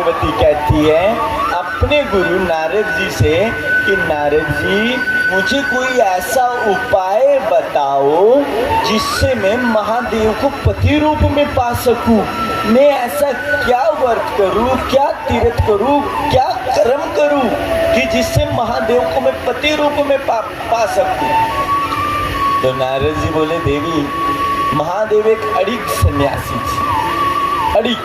पार्वती कहती है अपने गुरु नारद जी से कि नारद जी मुझे कोई ऐसा उपाय बताओ जिससे मैं महादेव को पति रूप में पा सकूं। मैं ऐसा क्या व्रत करूं, क्या तीर्थ करूं, क्या कर्म करूं कि जिससे महादेव को मैं पति रूप में पा सकूं। तो नारद जी बोले देवी महादेव एक अड़िग सन्यासी थे, अड़िग,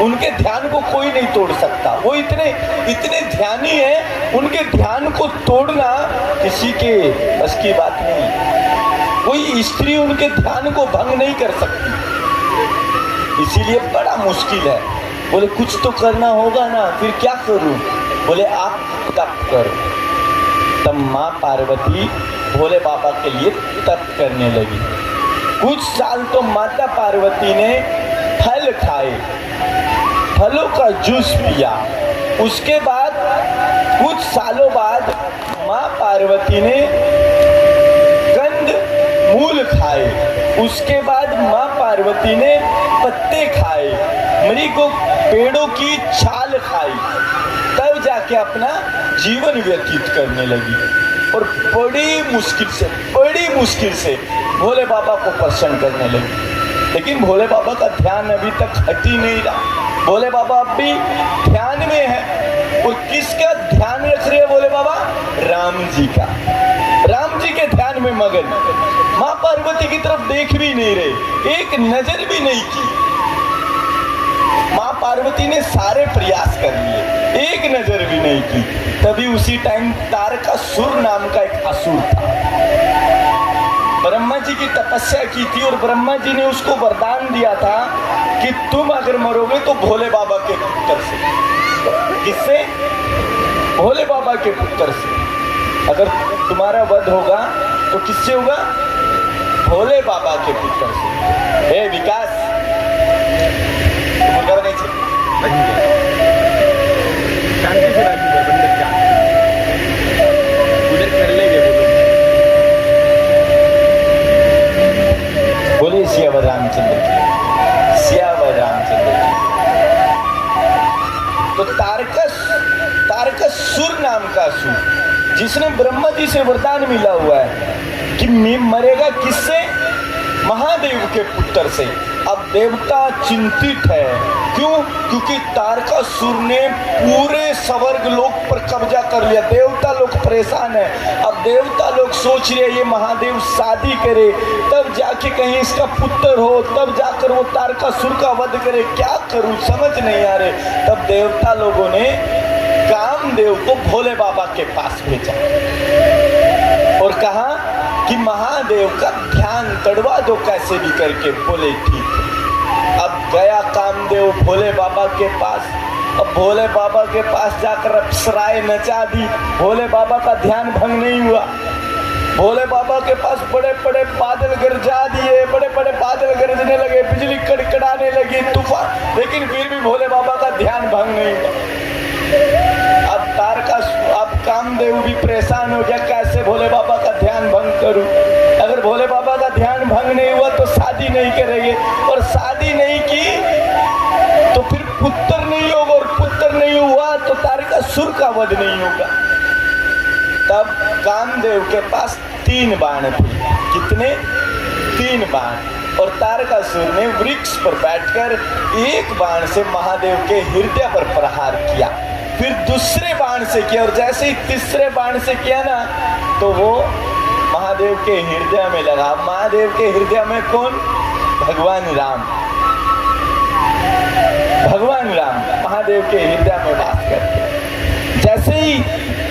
उनके ध्यान को कोई नहीं तोड़ सकता। वो इतने ध्यानी है, उनके ध्यान को तोड़ना किसी के बस की बात नहीं। कोई स्त्री उनके ध्यान को भंग नहीं कर सकती, इसीलिए बड़ा मुश्किल है। बोले कुछ तो करना होगा ना, फिर क्या करूं? बोले आप तप करो। तब माँ पार्वती भोले बाबा के लिए तप करने लगी। कुछ साल तो माता पार्वती ने फल खाए, फलों का जूस पिया। उसके बाद कुछ सालों बाद माँ पार्वती ने कंद मूल खाए। उसके बाद माँ पार्वती ने पत्ते खाए, मृगों पेड़ों की छाल खाई। तब जाके अपना जीवन व्यतीत करने लगी और बड़ी मुश्किल से भोले बाबा को प्रसन्न करने लगी। लेकिन भोले बाबा का ध्यान अभी तक हट ही नहीं रहा। भोले बाबा अब भी ध्यान में है। और किसका ध्यान रख रहे हैं भोले बाबा? राम जी का। राम जी के ध्यान में मगन। माँ पार्वती की तरफ देख भी नहीं रहे, एक नजर भी नहीं की। माँ पार्वती ने सारे प्रयास कर लिए, एक नजर भी नहीं की। तभी उसी टाइम तारकासुर नाम का एक असुर था। ब्रह्मा जी की तपस्या की थी और ब्रह्मा जी ने उसको वरदान दिया था कि तुम अगर मरोगे तो भोले बाबा के पुत्र से। किससे? भोले बाबा के पुत्र से। अगर तुम्हारा वध होगा तो किससे होगा? भोले बाबा के पुत्र से। हे विकास, नहीं शांति से बात बंदर क्या उधर कर लेंगे। बोले सियावर रामचंद्र की, सियावर रामचंद्र की। तो तारकासुर नाम का असुर जिसने ब्रह्मा जी से वरदान मिला हुआ है कि मरेगा किससे? महादेव के पुत्र से। अब देवता चिंतित है। क्यों? क्योंकि तारकासुर ने पूरे स्वर्ग लोक पर कब्जा कर लिया। देवता लोग परेशान है। अब देवता लोग सोच रहे ये महादेव शादी करे तब जाके कहीं इसका पुत्र हो, तब जाकर वो तारकासुर का वध करे। क्या करूं समझ नहीं आ रहे। तब देवता लोगों ने कामदेव को भोले बाबा के पास भेजा और कहा कि महादेव का ध्यान तड़वा दो कैसे भी करके। बोले ठीक है। अब गया कामदेव भोले बाबा के पास। अब भोले बाबा के पास जाकर अप्सराएं नचा दी। भोले बाबा का ध्यान भंग नहीं हुआ। भोले बाबा के पास बड़े बड़े बादल गरजा दिए, बड़े बड़े बादल गरजने लगे, बिजली कड़कड़ाने लगी, तूफान, लेकिन फिर भी भोले बाबा का ध्यान भंग नहीं हुआ। अब कामदेव भी परेशान हो गया, कैसे भोले बाबा का ध्यान भंग करूं। अगर भोले बाबा का ध्यान भंग नहीं हुआ तो शादी नहीं करेंगे, और शादी नहीं की तो फिर पुत्र नहीं होगा, और पुत्र नहीं हुआ तो तारकासुर का वध नहीं होगा। तब कामदेव के पास 3 बाण थे। कितने? 3 बाण। और तारकासुर ने वृक्ष पर बैठकर एक बाण से महादेव के हृदय पर प्रहार किया, फिर दूसरे बाण से किया, और जैसे ही तीसरे बाण से किया ना तो वो महादेव के हृदय में लगा। महादेव के हृदय में कौन? भगवान राम। भगवान राम महादेव के हृदय में वास करते। जैसे ही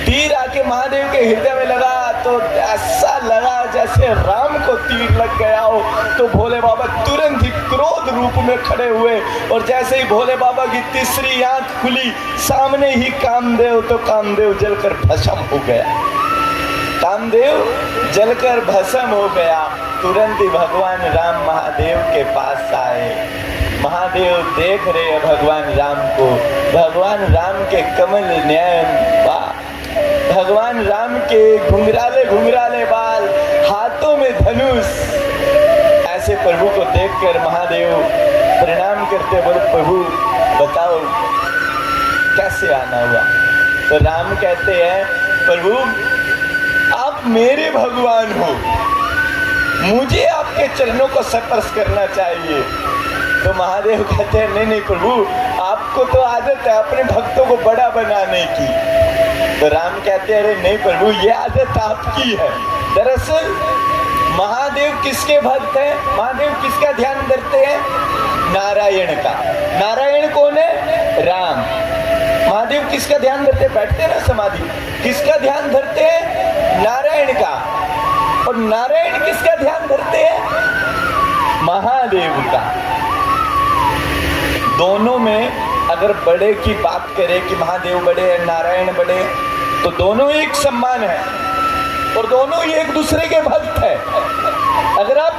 तीर आके महादेव के हृदय में लगा तो ऐसा लगा जैसे राम को तीर लग गया हो। तो भोले बाबा तुरंत ही क्रोध रूप में खड़े हुए, और जैसे ही भोले बाबा की तीसरी आंख खुली सामने ही कामदेव, तो कामदेव जलकर भस्म हो गया। कामदेव जलकर भस्म हो गया। तुरंत ही भगवान राम महादेव के पास आए। महादेव देख रहे हैं भगवान राम को। भगवान राम के कमल नयन, भगवान राम के घुंघराले घुंघराले बाल, हाथों में धनुष। ऐसे प्रभु को देखकर महादेव प्रणाम करते, बोले प्रभु बताओ कैसे आना हुआ? तो राम कहते हैं, प्रभु आप मेरे भगवान हो, मुझे आपके चरणों को स्पर्श करना चाहिए। तो महादेव कहते हैं, नहीं नहीं प्रभु, आपको तो आदत है अपने भक्तों को बड़ा बनाने की। तो राम कहते हैं, अरे नहीं प्रभु, ये आदत आपकी है। दरअसल महादेव किसके भक्त हैं? महादेव किसका ध्यान धरते हैं? नारायण का। नारायण कौन है? राम। महादेव किसका ध्यान धरते हैं? बैठते हैं ना समाधि, किसका ध्यान धरते हैं? नारायण का। और नारायण किसका ध्यान धरते हैं? महादेव का। दोनों में अगर बड़े की बात करें कि महादेव बड़े हैं, नारायण बड़े, तो दोनों एक समान है और दोनों ही एक दूसरे के भक्त है। अगर आप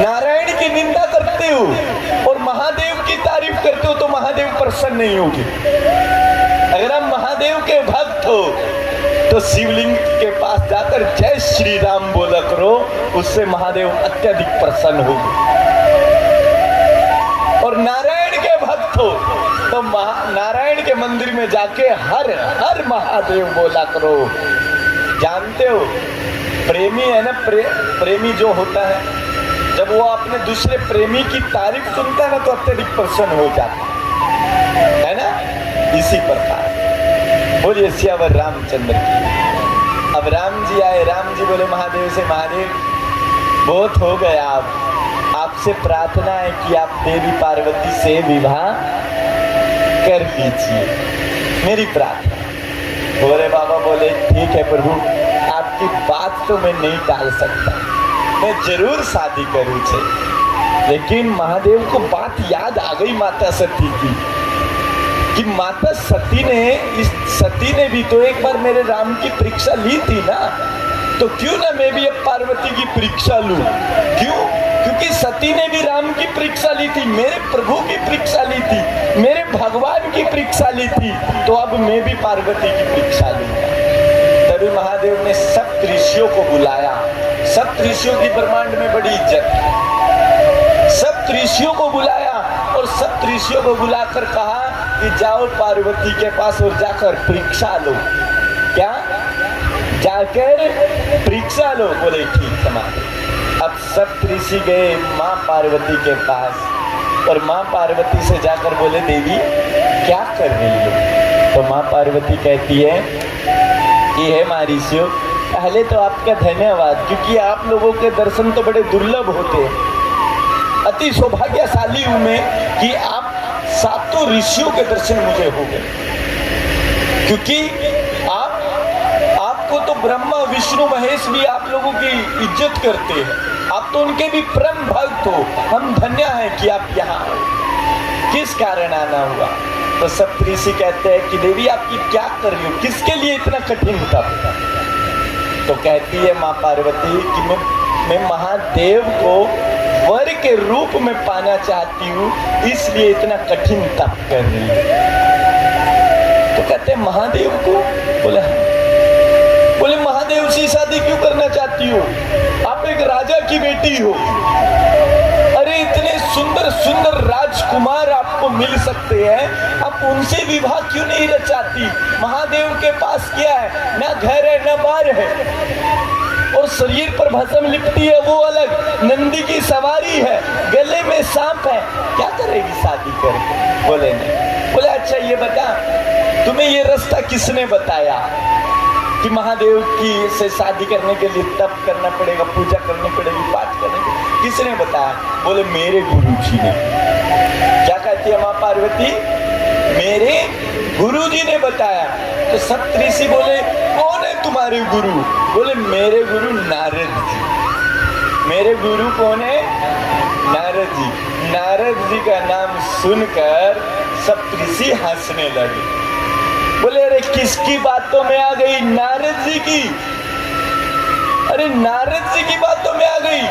नारायण की निंदा करते हो और महादेव की तारीफ करते हो तो महादेव प्रसन्न नहीं होगी। अगर आप महादेव के भक्त हो तो शिवलिंग के पास जाकर जय श्री राम बोला करो, उससे महादेव अत्यधिक प्रसन्न होंगे। और नारायण के भक्त हो तो नारायण के मंदिर में जाके हर हर महादेव बोला करो। जानते हो प्रेमी है ना, प्रेमी जो होता है, जब वो अपने दूसरे प्रेमी की तारीफ सुनता है ना तो अत्यधिक प्रसन्न हो जाता है ना। इसी प्रकार बोलिए सियावर रामचंद्र की। अब राम जी आए, राम जी बोले महादेव से, महादेव बहुत हो गया, आपसे प्रार्थना है कि आप देवी पार्वती से विवाह कर दीजिए, मेरी प्रार्थना। बोले बाबा बोले ठीक है प्रभु, आपकी बात तो मैं नहीं टाल सकता, मैं जरूर शादी करूँ छे। लेकिन महादेव को बात याद आ गई माता सती की, कि माता सती ने भी तो एक बार मेरे राम की परीक्षा ली थी ना, तो क्यों ना मैं भी अब पार्वती की परीक्षा लूं। क्यों? क्योंकि सती ने भी राम की परीक्षा ली थी, मेरे प्रभु की परीक्षा ली थी, मेरे भगवान की परीक्षा ली थी, तो अब मैं भी पार्वती की परीक्षा लूंगा। तभी महादेव ने सब ऋषियों को बुलाया। सब ऋषियों की ब्रह्मांड में बड़ी इज्जत है। सब ऋषियों को बुलाया और सब ऋषियों को बुलाकर कहा कि जाओ पार्वती के पास और जाकर परीक्षा लो। क्या? जाकर परीक्षा लो। बोले ठीक है। अब सब ऋषि गए माँ पार्वती के पास और माँ पार्वती से जाकर बोले देवी क्या कर रही हो? तो माँ पार्वती कहती है कि हे माँ ऋषियों, पहले तो आपका धन्यवाद, क्योंकि आप लोगों के दर्शन तो बड़े दुर्लभ होते हैं। अति सौभाग्यशाली हूं मैं कि आप सातों ऋषियों के दर्शन मुझे हो गए, क्योंकि आपको तो ब्रह्मा विष्णु महेश भी आप लोगों की इज्जत करते हैं, आप तो उनके भी परम भक्त हो। हम धन्य हैं कि आप यहाँ आए। किस कारण आना हुआ? तो सब ऋषि कहते हैं कि देवी आपकी क्या कर रही हो, किसके लिए इतना कठिन तप? तो कहती है माँ पार्वती कि मैं महादेव को वर के रूप में पाना चाहती हूँ, इसलिए इतना कठिन तप कर रही हूँ। तो कहते हैं महादेव को? बोले महादेव से शादी क्यों करना चाहती हो? आप एक राजा की बेटी हो। अरे इतने सुंदर सुंदर राजकुमार आपको मिल सकते हैं, आप उनसे विवाह क्यों नहीं रचाती? महादेव के पास क्या है? ना घर है ना बार है, और शरीर पर भस्म लिपटी है वो अलग, नंदी की सवारी है, गले में सांप है, क्या करेगी शादी करके? बोले नहीं। बोले अच्छा ये बता, तुम्हें ये रास्ता किसने बताया कि महादेव की से शादी करने के लिए तप करना पड़ेगा, पूजा करनी पड़ेगी, पाठ करने के? किसने बताया? बोले मेरे गुरु जी ने। क्या कहती है माँ पार्वती? मेरे गुरु जी ने बताया। तो सप्तऋषि बोले कौन है तुम्हारे गुरु? बोले मेरे गुरु नारद जी। मेरे गुरु कौन है? नारद जी। नारद जी का नाम सुनकर सप्तऋषि हंसने लगे। बोले अरे किसकी बातों में आ गई? नारद जी की। अरे नारद जी की बातों में आ गई।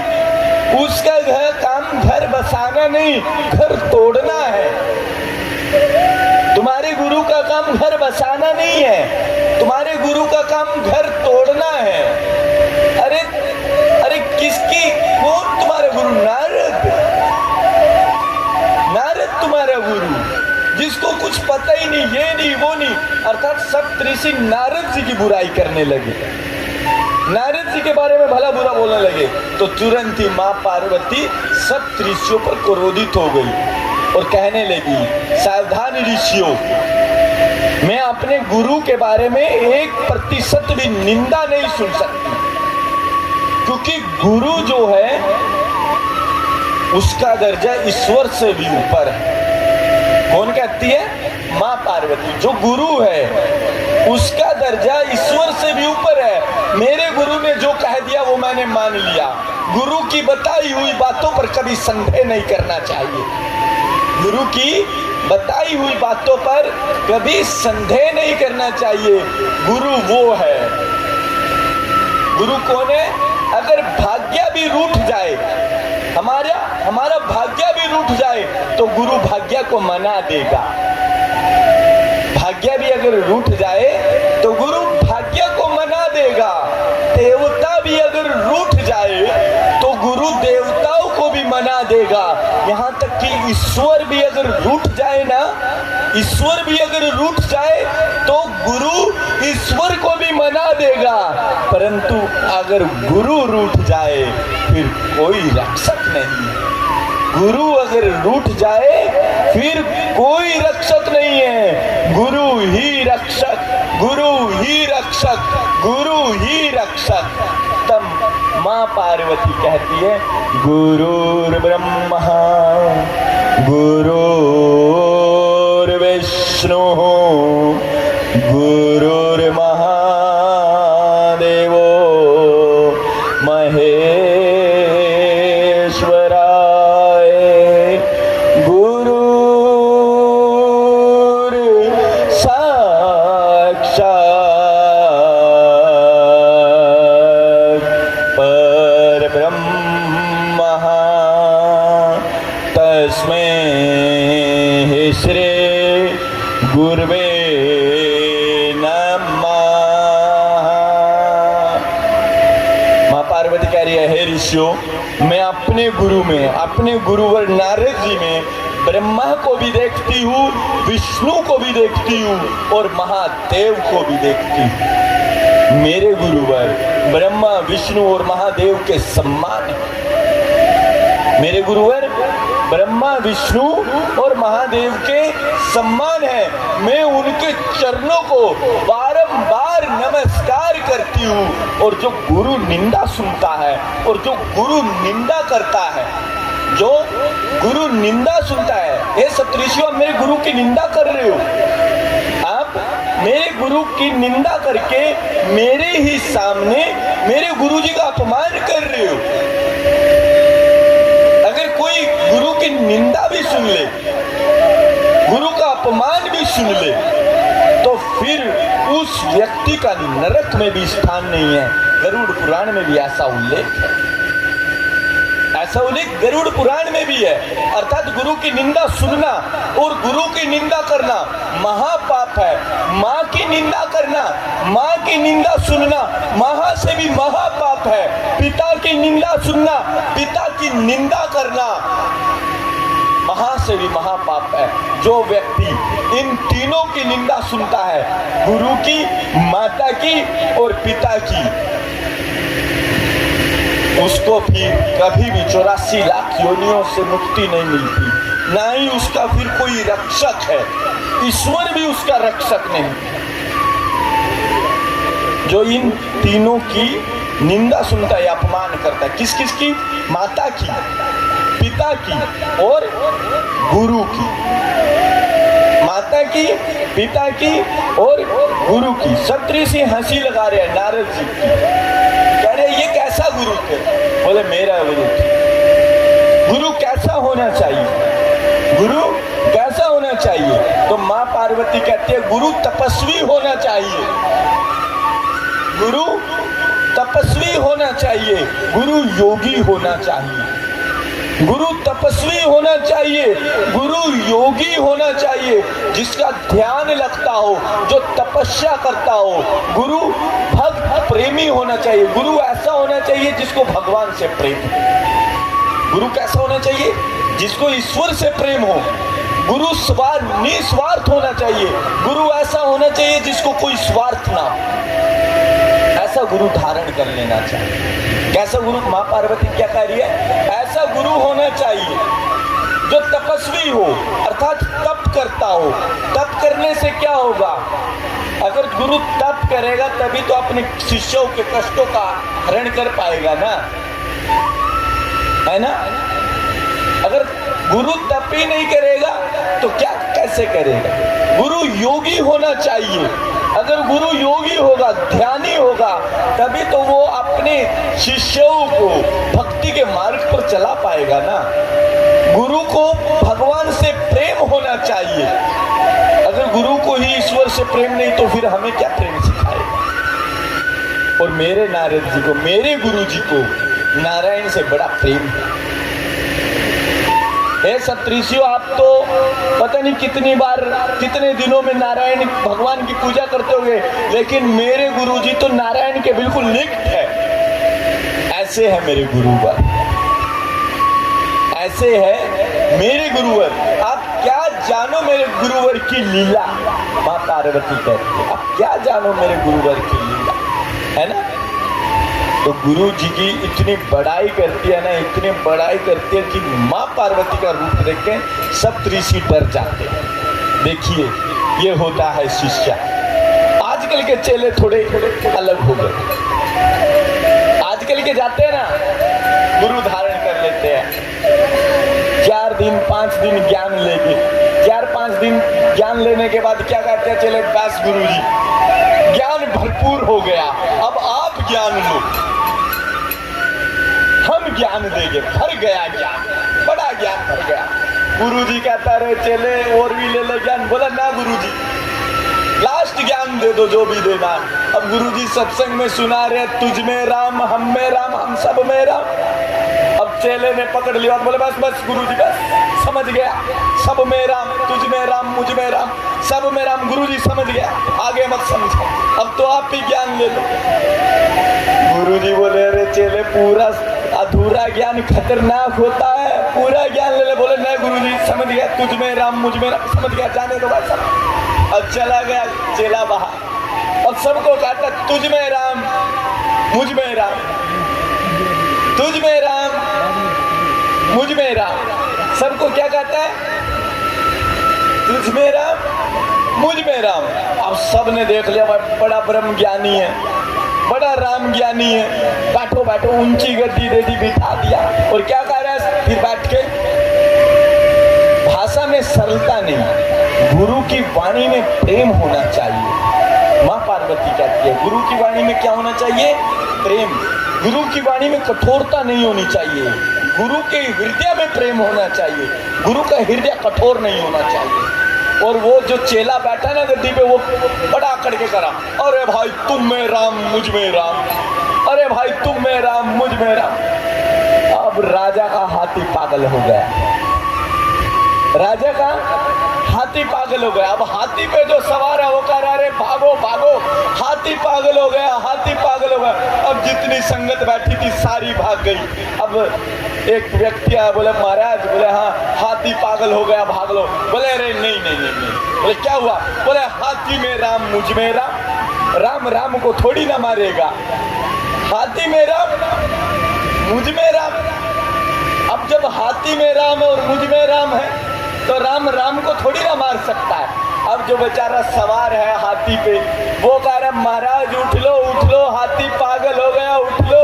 उसका घर बसाना नहीं, घर तोड़ना है। तुम्हारे गुरु का काम घर बसाना नहीं है, तुम्हारे गुरु का काम घर तोड़ना है। अरे अरे किसकी? कौन तुम्हारा गुरु? नारद। नारद तुम्हारा गुरु, जिसको कुछ पता ही नहीं, ये नहीं वो नहीं, अर्थात सप्तऋषि नारद जी की बुराई करने लगे, नारद जी के बारे में भला बुरा बोलने लगे। तो तुरंत ही माँ पार्वती सप्तऋषियों पर क्रोधित हो गई और कहने लगी, सावधान ऋषियों, मैं अपने गुरु के बारे में 1% भी निंदा नहीं सुन सकती, क्योंकि गुरु जो है उसका दर्जा ईश्वर से भी ऊपर है। कौन कहती है? माँ पार्वती। जो गुरु है उसका दर्जा ईश्वर से भी ऊपर है। मेरे गुरु ने जो कह दिया वो मैंने मान लिया। गुरु की बताई हुई बातों पर कभी संदेह नहीं करना चाहिए। गुरु की बताई हुई बातों पर कभी संदेह नहीं करना चाहिए। गुरु वो है। गुरु कौन है? अगर भाग्य भी रूठ जाए, हमारा भाग्य भी रूठ जाए, तो गुरु भाग्य को मना देगा। भाग्य भी अगर रूठ जाए तो गुरु भाग्य को मना देगा। देवता भी अगर रूठ जाए तो गुरु देवताओं को भी मना देगा। यहाँ तक कि ईश्वर भी अगर रूठ जाए ना, ईश्वर भी अगर रूठ जाए तो गुरु ईश्वर को भी मना देगा। परंतु अगर गुरु रूठ जाए फिर कोई रक्षक नहीं। गुरु अगर रूठ जाए फिर कोई रक्षक नहीं है। गुरु ही रक्षक, गुरु ही रक्षक, गुरु ही रक्षक। तब माँ पार्वती कहती है, गुरुर्ब्रह्मा गुरुर्विष्णु गुरुर्महादेवो महेश्वराय गुरुर्साक्षात् परब्रह्म तस्मै श्री गुरुवे पार्वती कह रही है, हे ऋषियों, मैं अपने गुरु में, अपने गुरुवर नारद जी में ब्रह्मा को भी देखती हूँ, विष्णु को भी देखती हूँ और महादेव को भी देखती हूँ। मेरे गुरुवर ब्रह्मा, विष्णु और महादेव के सम्मान है। मेरे गुरुवर ब्रह्मा, विष्णु और महादेव के सम्मान है। मैं उनके चरणों को बारंबार नमस्कार करती हूँ। और जो गुरु निंदा सुनता है और जो गुरु निंदा करता है, जो गुरु निंदा सुनता है, हे सप्तऋषियों, मेरे गुरु की निंदा कर रहे हो। आप मेरे गुरु की निंदा करके मेरे ही सामने मेरे गुरु जी का अपमान कर रहे हो। अगर कोई गुरु की निंदा भी सुन ले, गुरु का अपमान भी सुन ले, तो फिर उस व्यक्ति का नरक में भी स्थान नहीं है। गरुड़ पुराण में भी ऐसा उल्लेख है, ऐसा उल्लेख गरुड़ पुराण में भी है। अर्थात गुरु की निंदा सुनना और गुरु की निंदा करना महापाप है। माँ की निंदा करना, माँ की निंदा सुनना महा से भी महापाप है। पिता की निंदा सुनना, पिता की निंदा करना महा से भी महापाप है। जो व्यक्ति इन तीनों की निंदा सुनता है, गुरु की, माता की और पिता की, उसको फिर कभी भी 84 लाख योनियों से मुक्ति नहीं मिलती। ना ही उसका फिर कोई रक्षक है, ईश्वर भी उसका रक्षक नहीं। जो इन तीनों की निंदा सुनता है, अपमान करता है, किस किस की? माता की, पिता की और गुरु की। माता की, पिता की और गुरु की। सप्तऋषि हंसी लगा रहे हैं नारद जी की, कह रहे ये कैसा गुरु थे? बोले मेरा गुरु थे। गुरु कैसा होना चाहिए? गुरु कैसा होना चाहिए? तो माँ पार्वती कहती है गुरु तपस्वी होना चाहिए। गुरु तपस्वी होना चाहिए, गुरु योगी होना चाहिए। गुरु तपस्वी होना चाहिए, गुरु योगी होना चाहिए, जिसका ध्यान लगता हो, जो तपस्या करता हो। गुरु भक्त प्रेमी होना चाहिए। गुरु ऐसा होना चाहिए जिसको भगवान से प्रेम हो। गुरु कैसा होना चाहिए? जिसको ईश्वर से प्रेम हो। गुरु निस्वार्थ होना चाहिए। गुरु ऐसा होना चाहिए जिसको कोई स्वार्थ ना हो। ऐसा गुरु धारण कर लेना चाहिए। कैसा गुरु? माँ पार्वती क्या कह रही है? ऐसा गुरु होना चाहिए जो तपस्वी हो, अर्थात तप करता हो। तप करने से क्या होगा? अगर गुरु तप करेगा तभी तो अपने शिष्यों के कष्टों का हरण कर पाएगा ना, है ना? अगर गुरु तप ही नहीं करेगा तो क्या कैसे करेगा? गुरु योगी होना चाहिए। अगर गुरु योगी होगा, ध्यानी होगा, तभी तो वो अपने शिष्यों को भक्ति के मार्ग पर चला पाएगा ना। गुरु को भगवान से प्रेम होना चाहिए। अगर गुरु को ही ईश्वर से प्रेम नहीं तो फिर हमें क्या प्रेम सिखाएगा? और मेरे नारद जी को, मेरे गुरु जी को नारायण से बड़ा प्रेम है। हे सप्तऋषियों, आप तो पता नहीं कितनी बार, कितने दिनों में नारायण भगवान की पूजा करते होंगे, लेकिन मेरे गुरुजी तो नारायण के बिल्कुल निकट है। ऐसे है मेरे गुरुवर, ऐसे है मेरे गुरुवर। आप क्या जानो मेरे गुरुवर की लीला। माँ पार्वती कहती है, आप क्या जानो मेरे गुरुवर की लीला, है ना? तो गुरु जी की इतनी बड़ाई करती है ना, इतनी बड़ाई करती है कि माँ पार्वती का रूप देख के सब ऋषि डर जाते हैं। देखिए, ये होता है शिष्य। आजकल के चेले थोड़े अलग हो गए। आजकल के जाते हैं ना, गुरु धारण कर लेते हैं, 4 दिन 5 दिन ज्ञान लेके, 4-5 दिन ज्ञान लेने के बाद क्या कहते हैं चेले? बस गुरु जी ज्ञान भरपूर हो गया, अब आप ज्ञान लो, हम ज्ञान देंगे। भर गया ज्ञान, बड़ा ज्ञान भर गया। गुरुजी कहता रहे चले और भी ले ले ज्ञान। बोला ना गुरुजी, लास्ट ज्ञान दे दो जो भी देना। अब गुरुजी सत्संग में सुना रहे, तुझ में राम, हम में राम, हम सब में राम। अब चेले ने पकड़ लिया, बोले बस बस गुरुजी बस, समझ गया, सब में राम, तुझ में राम, मुझ में राम, सब में राम। गुरुजी समझ गया, आगे मत समझो, अब तो आप ही ज्ञान ले लो। गुरुजी बोले अरे चेले, पूरा अधूरा ज्ञान खतरनाक होता है, पूरा ज्ञान ले ले। बोले नहीं गुरुजी, समझ गया, तुझ में राम, मुझ में राम, समझ गया, जाने दो बस। अब चला गया चेला बाहर, अब सबको कहता तुझ में राम, मुझ में राम, तुझ में राम, मुझ में राम। सबको क्या कहता है? तुझ में राम, मुझ में राम। अब सब ने देख लिया बड़ा ब्रह्म ज्ञानी है, बड़ा राम ज्ञानी है। बैठो बैठो, ऊंची गद्दी दे दी, बिठा दिया। और क्या कह रहा है फिर बैठ के? भाषा में सरलता नहीं, गुरु की वाणी में प्रेम होना चाहिए। माँ पार्वती कहती है गुरु की वाणी में क्या होना चाहिए? प्रेम। गुरु की वाणी में कठोरता नहीं होनी चाहिए, गुरु के हृदय में प्रेम होना चाहिए। गुरु का हृदय कठोर नहीं होना चाहिए। और वो जो चेला बैठा ना गद्दी पे, वो बड़ा करके करा, अरे भाई तुम में राम, मुझ में राम, अरे भाई तुम में राम, मुझ में राम। अब राजा का हाथी पागल हो गया, राजा का हाथी पागल हो गया। अब हाथी पे जो सवार है वो कह रहा है भागो भागो, हाथी पागल हो गया, हाथी पागल हो गया। अब जितनी संगत बैठी थी सारी भाग गई। अब एक व्यक्ति आया, बोले महाराज, बोले हाँ हाथी पागल हो गया, भाग लो। बोले अरे नहीं नहीं नहीं नहीं। बोले क्या हुआ? बोले हाथी में राम, मुझ में राम, राम राम को थोड़ी ना मारेगा, हाथी में राम, मुझ में राम। अब जब हाथी में राम और मुझ में राम है तो राम राम को थोड़ी ना मार सकता है। अब जो बेचारा सवार है हाथी पे, वो कह रहा महाराज उठ लो, हाथी पागल हो गया, उठ लो।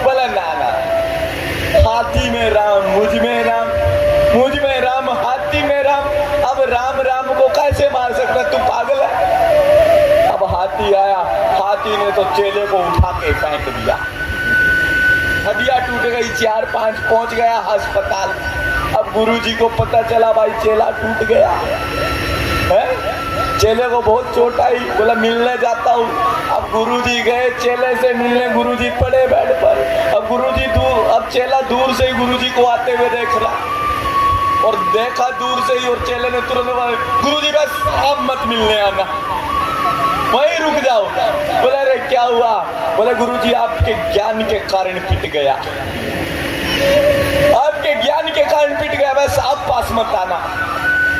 बोला ना ना, हाथी में राम, मुझ में राम, मुझ में राम, हाथी में राम। अब राम राम को कैसे मार सकता, तू पागल है। अब हाथी आया, हाथी ने तो चेले को उठा के फेंक दिया, हड्डियां टूट गई, 4-5 पहुंच गया अस्पताल। अब गुरुजी को पता चला भाई चेला टूट गया है, चेले को बहुत चोट आई। बोला मिलने जाता हूँ। अब गुरुजी गए चेले से मिलने, गुरुजी पड़े बेड पर। अब गुरुजी दूर, अब चेला दूर से ही गुरुजी को आते हुए देख रहा, और देखा दूर से ही, और चेले ने तुरंत बोला गुरुजी बस अब मत मिलने आना, वहीं रुक जाओ। बोले अरे क्या हुआ? बोले गुरुजी आपके ज्ञान के कारण पिट गया, आपके ज्ञान के कारण पिट गया, बस आप पास मत आना।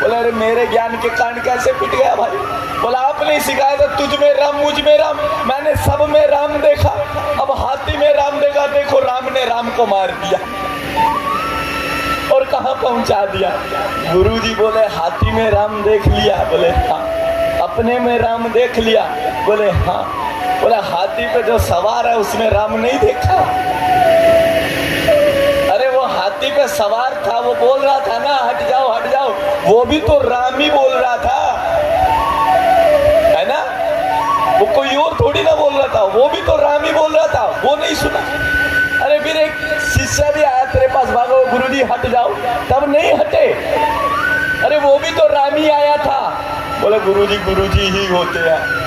बोले अरे मेरे ज्ञान के कान कैसे पिट गया भाई? बोला आपने सिखाया था तुझ में राम मुझ में राम, मैंने सब में राम देखा, अब हाथी में राम देखा, देखो राम ने राम को मार दिया और कहां पहुंचा दिया। गुरुजी बोले हाथी में राम देख लिया? बोले हाँ। अपने में राम देख लिया? बोले हाँ। बोला हाथी पे जो सवार है उसमें राम नहीं देखा? अरे वो हाथी पे सवार था, वो बोल रहा था ना हट जाओ हट जाओ, वो भी तो राम ही बोल रहा था, है ना? वो कोई और थोड़ी ना बोल रहा था, वो भी तो राम ही बोल रहा था, वो नहीं सुना। अरे फिर एक शिष्य भी आया तेरे पास, भागो गुरुजी हट जाओ, तब नहीं हटे। अरे वो भी तो राम ही आया था। बोले गुरुजी ही होते हैं।